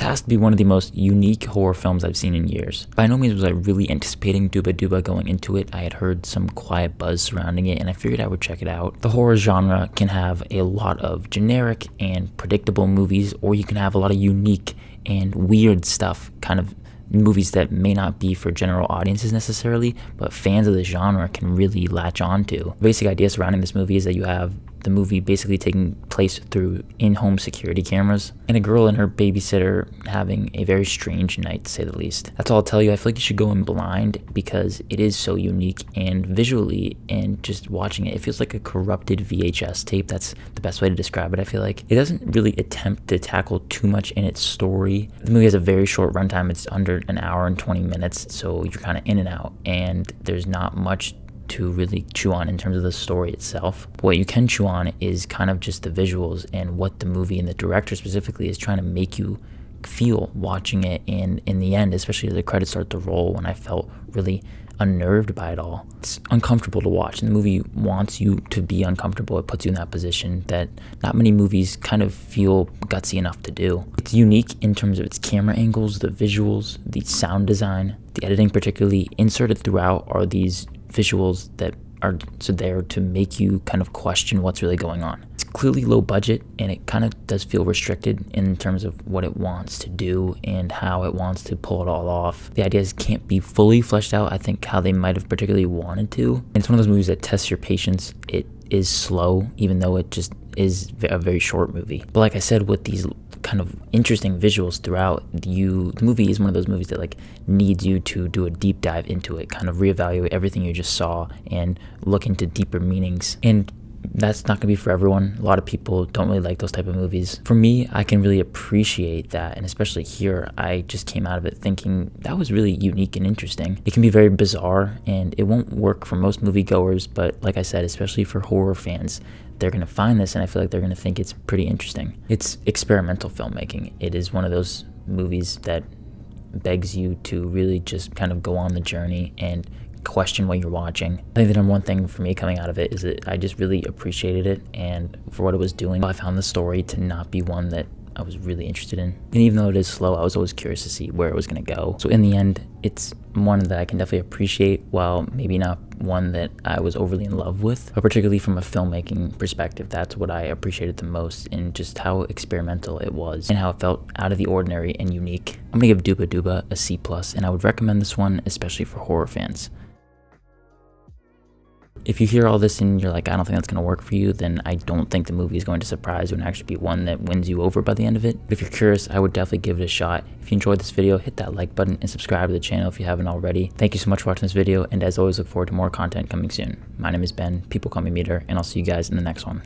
has to be one of the most unique horror films I've seen in years. By no means was I really anticipating Dooba Dooba going into it. I had heard some quiet buzz surrounding it, and I figured I would check it out. The horror genre can have a lot of generic and predictable movies, or you can have a lot of unique and weird stuff, kind of movies that may not be for general audiences necessarily, but fans of the genre can really latch on to. The basic idea surrounding this movie is that you have the movie basically taking place through in-home security cameras, and a girl and her babysitter having a very strange night, to say the least. That's all I'll tell you. I feel like you should go in blind because it is so unique, and visually and just watching it, it feels like a corrupted VHS tape. That's the best way to describe it, I feel like. It doesn't really attempt to tackle too much in its story. The movie has a very short runtime. It's under an hour and 20 minutes, so you're kind of in and out, and there's not much to really chew on in terms of the story itself. But what you can chew on is kind of just the visuals and what the movie and the director specifically is trying to make you feel watching it. And in the end, especially as the credits start to roll, when I felt really unnerved by it all. It's uncomfortable to watch, and the movie wants you to be uncomfortable. It puts you in that position that not many movies kind of feel gutsy enough to do. It's unique in terms of its camera angles, the visuals, the sound design, the editing particularly. Inserted throughout are these visuals that are so there to make you kind of question what's really going on. It's clearly low budget, and it kind of does feel restricted in terms of what it wants to do and how it wants to pull it all off. The ideas can't be fully fleshed out, I think, how they might have particularly wanted to. And it's one of those movies that tests your patience. It is slow, even though it just is a very short movie. But like I said, with these kind of interesting visuals throughout, the movie is one of those movies that like needs you to do a deep dive into it, kind of reevaluate everything you just saw and look into deeper meanings. And that's not gonna be for everyone. A lot of people don't really like those type of movies. For me, I can really appreciate that, and especially here, I just came out of it thinking that was really unique and interesting. It can be very bizarre, and it won't work for most moviegoers, but like I said, especially for horror fans, they're going to find this, and I feel like they're going to think it's pretty interesting. It's experimental filmmaking. It is one of those movies that begs you to really just kind of go on the journey and question what you're watching. I think the number one thing for me coming out of it is that I just really appreciated it, and for what it was doing. I found the story to not be one that I was really interested in. And even though it is slow, I was always curious to see where it was going to go. So in the end, it's one that I can definitely appreciate, while maybe not one that I was overly in love with. But particularly from a filmmaking perspective, that's what I appreciated the most, in just how experimental it was and how it felt out of the ordinary and unique. I'm going to give Dooba Dooba a C+, and I would recommend this one especially for horror fans. If you hear all this and you're like, I don't think that's going to work for you, then I don't think the movie is going to surprise you and actually be one that wins you over by the end of it. But if you're curious, I would definitely give it a shot. If you enjoyed this video, hit that like button and subscribe to the channel if you haven't already. Thank you so much for watching this video, and as always, look forward to more content coming soon. My name is Ben, people call me Meter, and I'll see you guys in the next one.